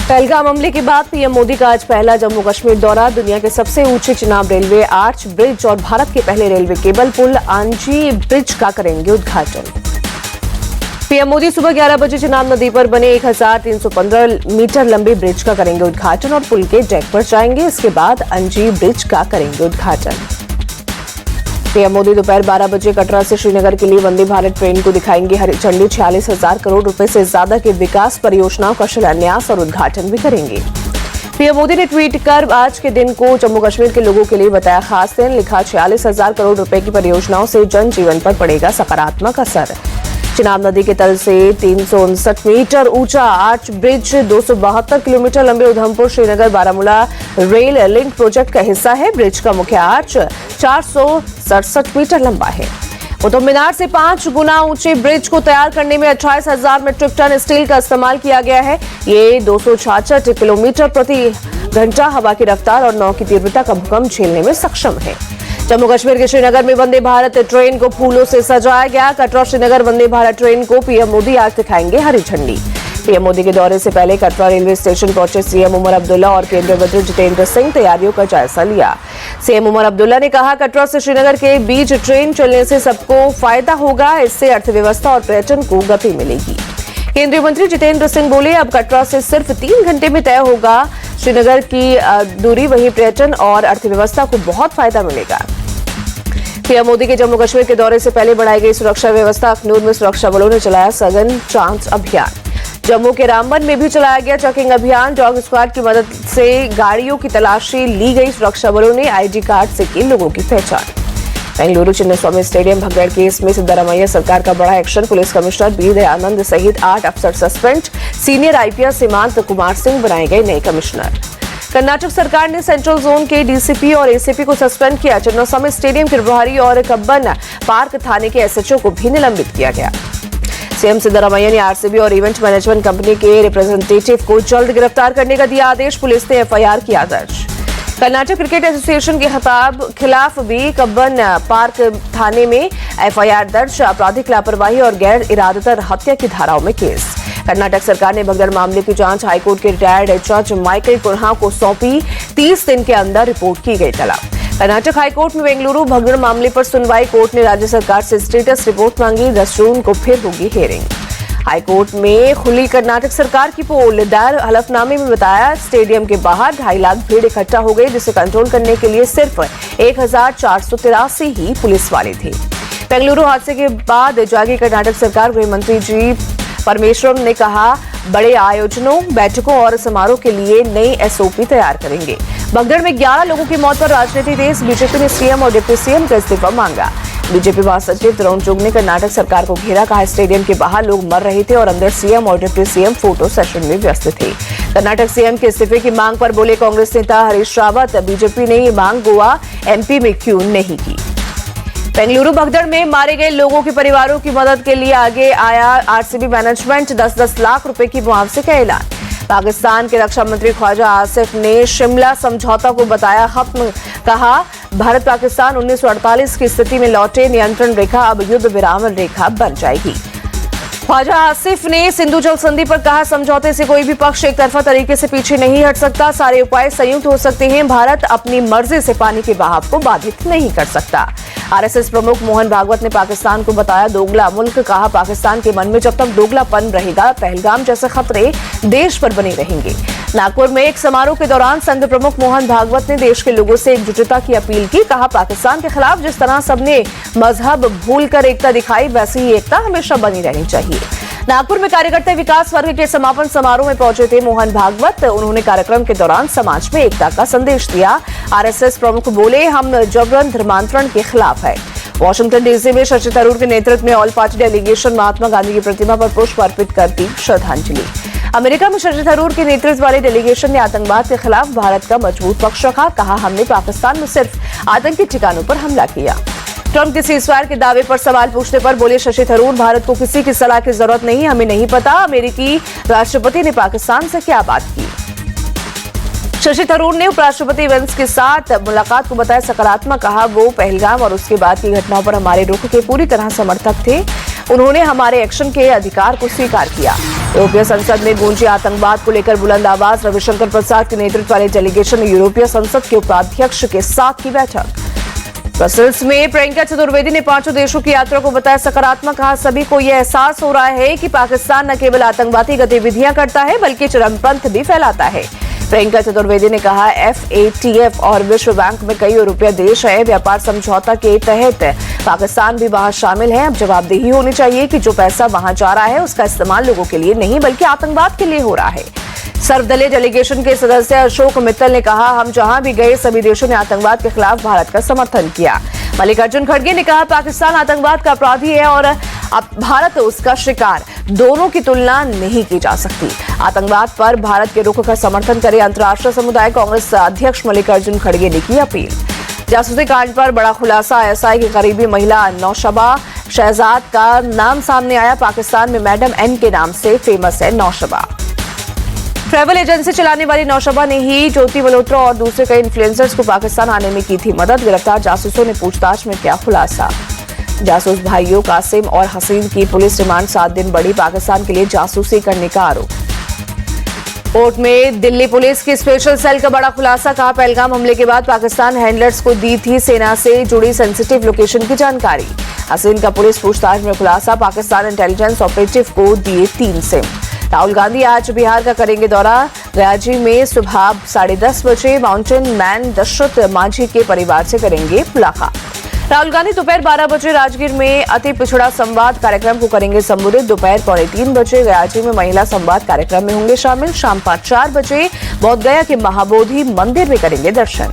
पहलगाम हमले के बाद पीएम मोदी का आज पहला जम्मू कश्मीर दौरा। दुनिया के सबसे ऊंचे चिनाब रेलवे आर्च ब्रिज और भारत के पहले रेलवे केबल पुल आंजी ब्रिज का करेंगे उद्घाटन। पीएम मोदी सुबह 11 बजे चिनाब नदी पर बने 1315 मीटर लंबे ब्रिज का करेंगे उद्घाटन और पुल के डेक पर जाएंगे। इसके बाद अंजी ब्रिज का करेंगे उद्घाटन। पीएम मोदी दोपहर 12 बजे कटरा से श्रीनगर के लिए वंदे भारत ट्रेन को दिखाएंगे हरी झंडी। 46,000 करोड़ रुपए से ज्यादा के विकास परियोजनाओं का शिलान्यास और उद्घाटन भी करेंगे। पीएम मोदी ने ट्वीट कर आज के दिन को जम्मू कश्मीर के लोगों के लिए बताया खास दिन। लिखा 46,000 करोड़ रुपए की परियोजनाओं से जनजीवन पर पड़ेगा सकारात्मक असर। चिनाब नदी के तल से 359 मीटर ऊंचा आर्च ब्रिज 272 किलोमीटर लंबे Udhampur Srinagar Baramulla rail link project का हिस्सा है। ब्रिज का मुख्य आर्च 467 मीटर लंबा है। कुतुब मीनार से 5 गुना ऊंचे ब्रिज को तैयार करने में 28,000 मीट्रिक टन स्टील का इस्तेमाल किया गया है। ये 266 किलोमीटर प्रति घंटा हवा की रफ्तार और 9 की तीव्रता का भूकंप झेलने में सक्षम है। जम्मू कश्मीर के श्रीनगर में वंदे भारत ट्रेन को फूलों से सजाया गया। कटरा श्रीनगर वंदे भारत ट्रेन को पीएम मोदी आज दिखाएंगे हरी झंडी। पीएम मोदी के दौरे से पहले कटरा रेलवे स्टेशन पहुंचे सीएम उमर अब्दुल्ला और केंद्रीय मंत्री जितेंद्र सिंह तैयारियों का जायजा लिया। सीएम उमर अब्दुल्ला ने कहा कटरा से श्रीनगर के बीच ट्रेन चलने से सबको फायदा होगा। इससे अर्थव्यवस्था और पर्यटन को गति मिलेगी। केंद्रीय मंत्री जितेंद्र सिंह बोले अब कटरा से सिर्फ 3 घंटे में तय होगा श्रीनगर की दूरी। वहीं पर्यटन और अर्थव्यवस्था को बहुत फायदा मिलेगा। पीएम मोदी के जम्मू कश्मीर के दौरे से पहले बढ़ाई गई सुरक्षा व्यवस्था। अखनूर में सुरक्षा बलों ने चलाया सघन जांच अभियान। जम्मू के रामबन में भी चलाया गया चेकिंग अभियान। डॉग स्क्वाड की मदद से गाड़ियों की तलाशी ली गई। सुरक्षा बलों ने आईडी कार्ड से की लोगों की पहचान। बेंगलुरु चिन्नास्वामी स्टेडियम भगदड़ केस में सिद्धारमैया सरकार का बड़ा action. Police commissioner B Dayanand सहित 8 अफसर सस्पेंड। सीनियर आईपीएस सीमांत कुमार सिंह बनाए गए नए कमिश्नर। कर्नाटक सरकार ने सेंट्रल जोन के डीसीपी और एसीपी को सस्पेंड किया। चिन्नास्वामी स्टेडियम के प्रभारी और कब्बन पार्क थाने के एसएचओ को भी निलंबित किया गया। सीएम सिद्धारमैया ने आरसीबी और इवेंट मैनेजमेंट कंपनी के रिप्रेजेंटेटिव को जल्द गिरफ्तार करने का दिया आदेश। पुलिस ने एफआईआर किया दर्ज। कर्नाटक क्रिकेट एसोसिएशन के खिलाफ भी कब्बन पार्क थाने में एफआईआर दर्ज। आपराधिक लापरवाही और गैर इरादतन हत्या की धाराओं में केस। कर्नाटक सरकार ने भगदड़ मामले की जांच हाईकोर्ट के रिटायर्ड जज माइकल कुन्हा को सौंपी। 30 दिन के अंदर रिपोर्ट की गई तलब। कर्नाटक हाईकोर्ट में बेंगलुरु भगदड़ मामले पर सुनवाई। कोर्ट ने राज्य सरकार से स्टेटस रिपोर्ट मांगी। 10 जून को फिर होगी हियरिंग। हाईकोर्ट में खुली कर्नाटक सरकार की पोल। दायर हलफनामे में बताया स्टेडियम के बाहर 2.5 लाख भीड़ इकट्ठा हो गई जिसे कंट्रोल करने के लिए सिर्फ 1,483 ही पुलिस वाले थे। बेंगलुरु हादसे के बाद जागी कर्नाटक सरकार। गृह मंत्री जी परमेश्वरम ने कहा बड़े आयोजनों बैठकों और समारोह के लिए नई एसओपी तैयार करेंगे। भगदड़ में 11 लोगों की मौत पर राजनीति तेज। बीजेपी ने सीएम और डिप्टी सीएम का इस्तीफा मांगा। बीजेपी महासचिव तरुण चुग ने कर्नाटक सरकार को घेरा। कहा स्टेडियम के बाहर लोग मर रहे थे और अंदर सीएम और डिप्टी सीएम फोटो सेशन में व्यस्त थे। कर्नाटक सीएम के इस्तीफे की मांग पर बोले कांग्रेस नेता हरीश रावत बीजेपी ने ये मांग गोवा एमपी में क्यों नहीं की। बेंगलुरु भगदड़ में मारे गए लोगों के परिवारों की मदद के लिए आगे आया आरसीबी मैनेजमेंट। 10-10 लाख रुपए की मुआवजे का ऐलान। पाकिस्तान के रक्षा मंत्री ख्वाजा आसिफ ने शिमला समझौता को बताया खत्म। कहा भारत पाकिस्तान 1948 की स्थिति में लौटे। नियंत्रण रेखा अब युद्ध विराम रेखा बन जाएगी। ख्वाजा आसिफ ने सिंधु जल संधि पर कहा समझौते से कोई भी पक्ष एक तरफा तरीके से पीछे नहीं हट सकता। सारे उपाय संयुक्त हो सकते हैं। भारत अपनी मर्जी से पानी के बहाव को बाधित नहीं कर सकता। आरएसएस प्रमुख मोहन भागवत ने पाकिस्तान को बताया दोगला मुल्क। कहा पाकिस्तान के मन में जब तक दोगलापन रहेगा पहलगाम जैसे खतरे देश पर बने रहेंगे। नागपुर में एक समारोह के दौरान संघ प्रमुख मोहन भागवत ने देश के लोगों से एकजुटता की अपील की। कहा पाकिस्तान के खिलाफ जिस तरह सबने मजहब भूलकर एकता दिखाई वैसी ही एकता हमेशा बनी रहनी चाहिए। नागपुर में कार्यकर्ता विकास वर्ग के समापन समारोह में पहुंचे थे मोहन भागवत। उन्होंने कार्यक्रम के दौरान समाज में एकता का संदेश दिया। आरएसएस प्रमुख बोले हम जबरन धर्मांतरण के खिलाफ है। वॉशिंगटन डीसी में शशि थरूर के नेतृत्व में all party delegation Mahatma Gandhi की प्रतिमा पर पुष्प अर्पित करती श्रद्धांजलि। अमेरिका में शशि थरूर के नेतृत्व वाले डेलीगेशन ने आतंकवाद के खिलाफ भारत का मजबूत पक्ष रखा। कहा हमने पाकिस्तान में सिर्फ आतंकी ठिकानों पर हमला किया। ट्रंप के सीजफायर के दावे पर सवाल पूछने पर बोले शशि थरूर भारत को किसी की सलाह की जरूरत नहीं। हमें नहीं पता अमेरिकी राष्ट्रपति ने पाकिस्तान से क्या बात की। शशि थरूर ने उपराष्ट्रपति वेंस के साथ मुलाकात को बताया सकारात्मक। कहा वो पहलगाम और उसके बाद की घटनाओं पर हमारे रुख के पूरी तरह समर्थक थे। उन्होंने हमारे एक्शन के अधिकार को स्वीकार किया। यूरोपीय संसद में गूंजी आतंकवाद को लेकर बुलंद आवाज। रविशंकर प्रसाद के नेतृत्व वाले डेलीगेशन ने यूरोपीय संसद के उपाध्यक्ष के साथ की बैठक। ब्रसेल्स में प्रियंका चतुर्वेदी ने 5 देशों की यात्रा को बताया सकारात्मक। कहा, सभी को यह एहसास हो रहा है कि पाकिस्तान न केवल आतंकवादी गतिविधियां करता है बल्कि चरमपंथ भी फैलाता है। प्रियंका चतुर्वेदी ने कहा, FATF और विश्व बैंक में कई यूरोपीय देश है। व्यापार समझौता के तहत पाकिस्तान भी वहां शामिल है। अब जवाबदेही होनी चाहिए कि जो पैसा वहां जा रहा है उसका इस्तेमाल लोगों के लिए नहीं बल्कि आतंकवाद के लिए हो रहा है। सर्वदलीय डेलीगेशन के सदस्य अशोक मित्तल ने कहा, हम जहां भी गए सभी देशों ने आतंकवाद के खिलाफ भारत का समर्थन किया। मल्लिकार्जुन खड़गे ने कहा, पाकिस्तान आतंकवाद का अपराधी है और अब भारत उसका शिकार। दोनों की तुलना नहीं की जा सकती। आतंकवाद पर भारत के रुख का समर्थन करे अंतर्राष्ट्रीय समुदाय। कांग्रेस अध्यक्ष मल्लिकार्जुन खड़गे ने की अपील। जासूसी कांड पर बड़ा खुलासा। ISI की करीबी महिला नौशबा शहजाद का नाम सामने आया। पाकिस्तान में मैडम N के नाम से फेमस है नौशबा। ट्रैवल एजेंसी चलाने वाली नौशबा ने ही ज्योति मल्होत्रा और दूसरे कई इन्फ्लुएंसर्स को पाकिस्तान आने में की थी मदद। गिरफ्तार जासूसों ने पूछताछ में किया खुलासा। जासूस भाइयों कासिम और हसीन की पुलिस रिमांड 7 दिन बढ़ी। पाकिस्तान के लिए जासूसी करने का आरोप। कोर्ट में दिल्ली पुलिस की स्पेशल सेल का बड़ा खुलासा। कहा, पहलगाम हमले के बाद पाकिस्तान हैंडलर्स को दी थी सेना से जुड़ी सेंसिटिव लोकेशन की जानकारी। हसीन का पुलिस पूछताछ में खुलासा। पाकिस्तान इंटेलिजेंस ऑपरेटिव को दिए 3 सिम। राहुल गांधी आज बिहार का करेंगे दौरा। गयाजी में सुबह 10:30 बजे माउंटेन मैन दशरथ मांझी के परिवार से करेंगे मुलाकात। राहुल गांधी दोपहर 12 बजे राजगीर में अति पिछड़ा संवाद कार्यक्रम को करेंगे संबोधित। दोपहर 2:45 बजे गयाजी में महिला संवाद कार्यक्रम में होंगे शामिल। शाम 4 बजे बोधगया के महाबोधि मंदिर में करेंगे दर्शन।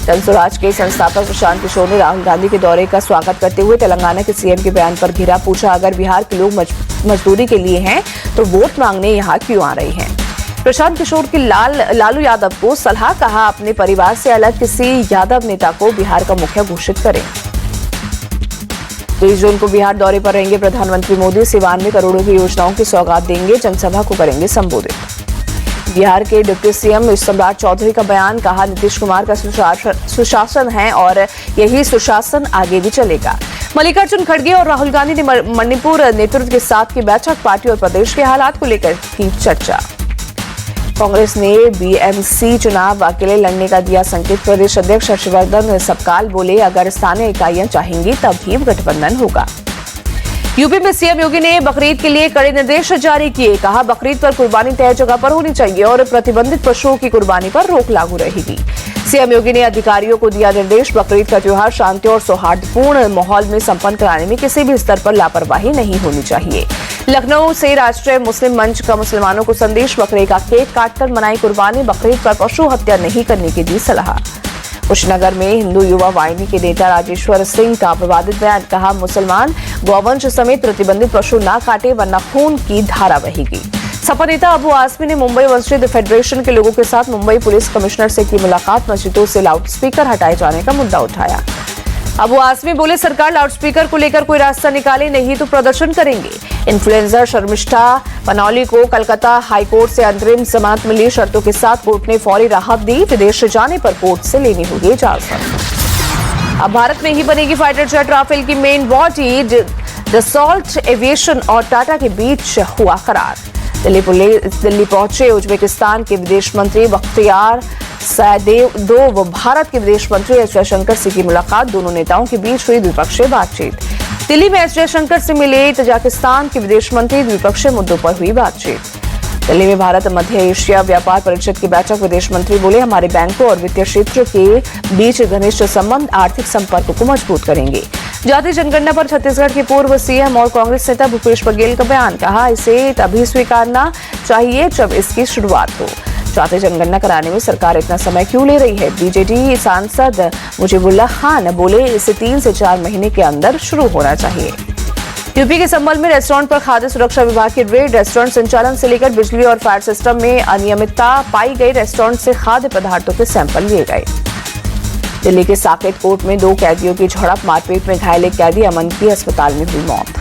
जनसुराज के संस्थापक प्रशांत किशोर ने राहुल गांधी के दौरे का स्वागत करते हुए तेलंगाना के CM के बयान पर घेरा। पूछा, अगर बिहार के लोग मजदूरी के लिए हैं तो वोट मांगने यहाँ क्यों आ रहे हैं। प्रशांत किशोर की लालू यादव को सलाह। कहा, अपने परिवार से अलग किसी यादव नेता को बिहार का मुखिया घोषित करें। 23 जून को बिहार दौरे पर रहेंगे प्रधानमंत्री मोदी। सिवान में करोड़ों की योजनाओं की सौगात देंगे। जनसभा को करेंगे संबोधित। बिहार के डिप्टी CM सम्राट चौधरी का बयान। कहा, नीतीश कुमार का सुशासन है और यही सुशासन आगे भी चलेगा। मल्लिकार्जुन खड़गे और राहुल गांधी ने मणिपुर नेतृत्व के साथ की बैठक। पार्टी और प्रदेश के हालात को लेकर की चर्चा। कांग्रेस ने BMC चुनाव अकेले लड़ने का दिया संकेत। प्रदेश अध्यक्ष हर्षवर्धन सबकाल बोले, अगर स्थानीय इकाइयां चाहेंगी तभी गठबंधन होगा। यूपी में CM योगी ने बकरीद के लिए कड़े निर्देश जारी किए। कहा, बकरीद पर कुर्बानी तय जगह पर होनी चाहिए और प्रतिबंधित पशुओं की कुर्बानी पर रोक लागू रहेगी। CM योगी ने अधिकारियों को दिया निर्देश। बकरीद का त्योहार शांति और सौहार्दपूर्ण माहौल में संपन्न कराने में किसी भी स्तर पर लापरवाही नहीं होनी चाहिए। लखनऊ से राष्ट्रीय मुस्लिम मंच का मुसलमानों को संदेश। बकरे का केक काटकर मनाई कुर्बानी। बकरीद पर पशु हत्या नहीं करने की दी सलाह। कुशीनगर में हिंदू युवा वाहिनी के नेता राजेश्वर सिंह का विवादित बयान। कहा, मुसलमान गौवंश समेत प्रतिबंधित पशु ना काटे वरना खून की धारा बहेगी। सपा नेता अबू आसमी ने मुंबई वंचित फेडरेशन के लोगों के साथ मुंबई पुलिस कमिश्नर से की मुलाकात। मस्जिदों से लाउडस्पीकर हटाए जाने का मुद्दा उठाया। अबू आसमी बोले, सरकार लाउडस्पीकर को लेकर कोई रास्ता निकाले, नहीं तो प्रदर्शन करेंगे। इन्फ्लुएंसर शर्मिष्ठा पनौली को कलकत्ता हाईकोर्ट से अंतरिम जमानत मिली। शर्तों के साथ कोर्ट ने फौरी राहत दी। विदेश जाने पर कोर्ट से लेनी होगी इजाजत। अब भारत में ही बनेगी फाइटर जेट। राफेल की मेन बॉडी डसॉल्ट एविएशन और टाटा के बीच हुआ करार। दिल्ली पहुंचे उज्बेकिस्तान के विदेश मंत्री बख्तियार सैदोव। भारत के विदेश मंत्री एस जयशंकर से की मुलाकात। दोनों नेताओं के बीच हुई द्विपक्षीय बातचीत। दिल्ली में एस जयशंकर से मिले तजाकिस्तान के विदेश मंत्री। द्विपक्षीय मुद्दों पर हुई बातचीत। दिल्ली में भारत मध्य एशिया व्यापार परिषद की बैठक। विदेश मंत्री बोले, हमारे बैंकों और वित्तीय क्षेत्र के बीच घनिष्ठ संबंध आर्थिक संपर्क को मजबूत करेंगे। जातीय जनगणना पर छत्तीसगढ़ के पूर्व CM और कांग्रेस नेता भूपेश बघेल का बयान। कहा, इसे तभी स्वीकारना चाहिए जब इसकी शुरुआत हो। जातीय जनगणना कराने में सरकार इतना समय क्यों ले रही है। BJD सांसद मुजीबुल्लाह खान बोले, इसे 3 से 4 महीने के अंदर शुरू होना चाहिए। यूपी के संभल में रेस्टोरेंट पर खाद्य सुरक्षा विभाग की रेड। रेस्टोरेंट संचालन से लेकर बिजली और फायर सिस्टम में अनियमितता पाई गई। रेस्टोरेंट से खाद्य पदार्थों के सैंपल लिए गए। दिल्ली के साकेत कोर्ट में 2 कैदियों की झड़प। मारपीट में घायल एक कैदी अमन की अस्पताल में हुई मौत।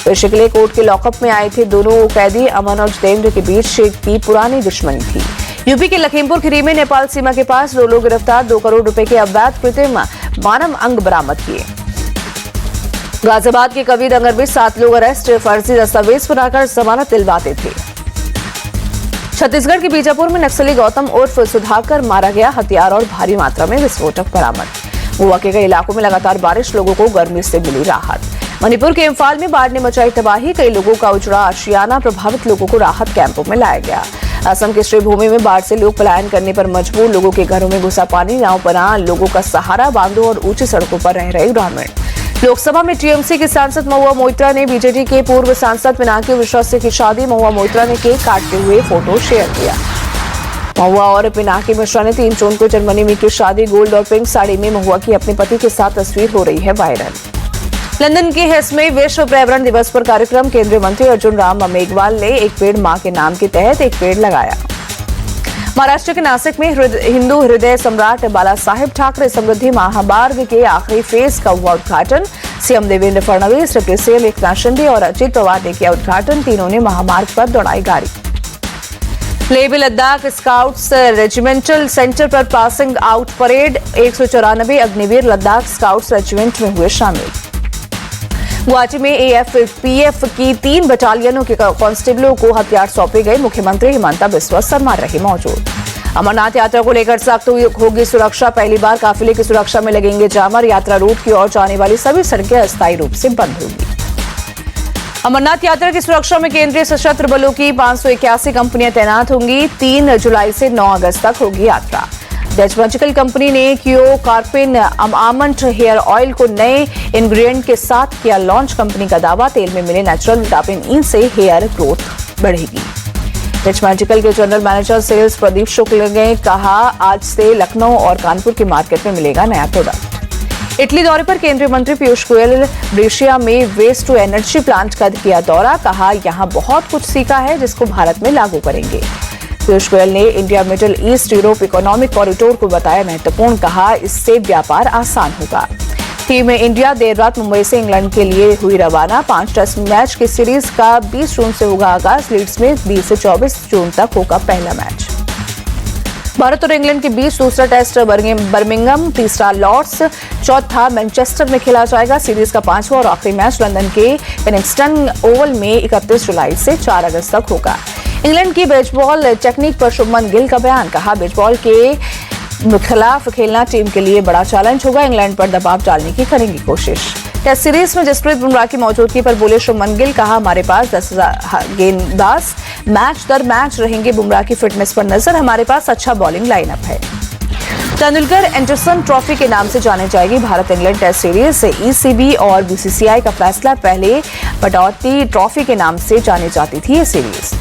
पेशे के लिए कोर्ट के लॉकअप में आए थे दोनों कैदी। अमन और जितेंद्र के बीच की पुरानी दुश्मनी थी। यूपी के लखीमपुर खीरी में नेपाल सीमा के पास 2 लोग गिरफ्तार। 2 करोड़ रुपए के अवैध कृत्रिम मानव अंग बरामद किए। गाजियाबाद के कबीर नगर में 7 लोग अरेस्ट। फर्जी दस्तावेज बनाकर जमानत दिलवाते थे। छत्तीसगढ़ के बीजापुर में नक्सली गौतम उर्फ सुधाकर मारा गया, हथियार और भारी मात्रा में विस्फोटक बरामद। गोवा के कई इलाकों में लगातार बारिश, लोगों को गर्मी से मिली राहत। मणिपुर के इम्फाल में बाढ़ ने मचाई तबाही, कई लोगों का उजड़ा आशियाना, प्रभावित लोगों को राहत कैंपों में लाया गया। असम के श्रीभूमि में बाढ़ से लोग पलायन करने पर मजबूर, लोगों के घरों में घुसा पानी, नाव पनाह लोगों का सहारा, बांधों और ऊंची सड़कों पर रह रहे ग्रामीण। लोकसभा में टीएमसी के सांसद महुआ मोइत्रा ने बीजेडी के पूर्व सांसद पिनाकी मिश्रा की शादी, महुआ मोइत्रा ने केक काटते हुए फोटो शेयर किया। महुआ और पिनाकी मिश्रा ने 3 जून को जर्मनी में की शादी। गोल्ड और पिंक साड़ी में महुआ की अपने पति के साथ तस्वीर हो रही है वायरल। लंदन के हेस में विश्व पर्यावरण दिवस पर कार्यक्रम, केंद्रीय मंत्री अर्जुन राम मेघवाल ने एक पेड़ मां के नाम के तहत एक पेड़ लगाया। महाराष्ट्र के नासिक में हिंदू हृदय सम्राट बाला साहेब ठाकरे समृद्धि महामार्ग के आखिरी फेज का हुआ उद्घाटन। CM Devendra Fadnavis, deputy CM Eknath Shinde और अजित पवार ने किया उद्घाटन। तीनों ने महामार्ग पर दौड़ाई गाड़ी। Leh Ladakh scouts regimental centre पर passing out parade, 194 Agniveer Ladakh scouts regiment में हुए शामिल। गुवाहाटी में एएफपीएफ की 3 बटालियनों के कांस्टेबलों को हथियार सौंपे गए। मुख्यमंत्री हिमंता बिस्वा शर्मा रहे मौजूद। अमरनाथ यात्रा को लेकर सख्त होगी सुरक्षा, पहली बार काफिले की सुरक्षा में लगेंगे जामर। यात्रा रूट की ओर जाने वाली सभी सड़कें अस्थायी रूप से बंद होगी। अमरनाथ यात्रा की सुरक्षा में केंद्रीय सशस्त्र बलों की 581 कंपनियां तैनात होंगी। 3 जुलाई से 9 अगस्त तक होगी यात्रा। डच मेडिकल कंपनी ने कियो कार्पिन आमंड हेयर ऑयल को नए इंग्रेडिएंट के साथ किया लॉन्च। कंपनी का दावा, तेल में मिले नेचुरल विटामिन ई से हेयर ग्रोथ बढ़ेगी। डच मेडिकल के जनरल मैनेजर सेल्स प्रदीप शुक्ल ने कहा, आज से लखनऊ और कानपुर की मार्केट में मिलेगा नया प्रोडक्ट। इटली दौरे पर केंद्रीय मंत्री पीयूष गोयल ब्रेशिया में वेस्ट टू एनर्जी प्लांट का किया दौरा, कहा यहां बहुत कुछ सीखा है जिसको भारत में लागू करेंगे। पीयूष गोयल ने India middle east Europe economic corridor को बताया महत्वपूर्ण, कहा इससे व्यापार आसान होगा। टीम इंडिया देर रात मुंबई से इंग्लैंड के लिए हुई रवाना। 5 टेस्ट मैच की सीरीज का 20 जून से होगा आगाज। लीड्स में 20 से 24 जून तक होगा पहला मैच। भारत और इंग्लैंड के बीच दूसरा टेस्ट बर्मिंघम, तीसरा लॉर्ड्स, चौथा मैनचेस्टर में खेला जाएगा। सीरीज का 5वां और आखिरी मैच लंदन के किंगस्टन ओवल में 31 जुलाई से 4 अगस्त तक होगा। इंग्लैंड की बेसबॉल टेक्निक पर शुभमन गिल का बयान, कहा बेसबॉल के खिलाफ खेलना टीम के लिए बड़ा चैलेंज होगा। इंग्लैंड पर दबाव डालने की करेंगी कोशिश। टेस्ट सीरीज में जसप्रीत बुमराह की मौजूदगी पर बोले शुभमन गिल, कहा हमारे पास 10,000 गेंदबाज मैच दर मैच रहेंगे। बुमराह की फिटनेस पर नजर, हमारे पास अच्छा बॉलिंग लाइनअप है। तेंदुलकर एंडरसन ट्रॉफी के नाम से जाने जाएगी भारत इंग्लैंड टेस्ट सीरीज से। ईसीबी और बीसीसीआई का फैसला, पहले पटौती ट्रॉफी के नाम से जानी जाती थी ये सीरीज।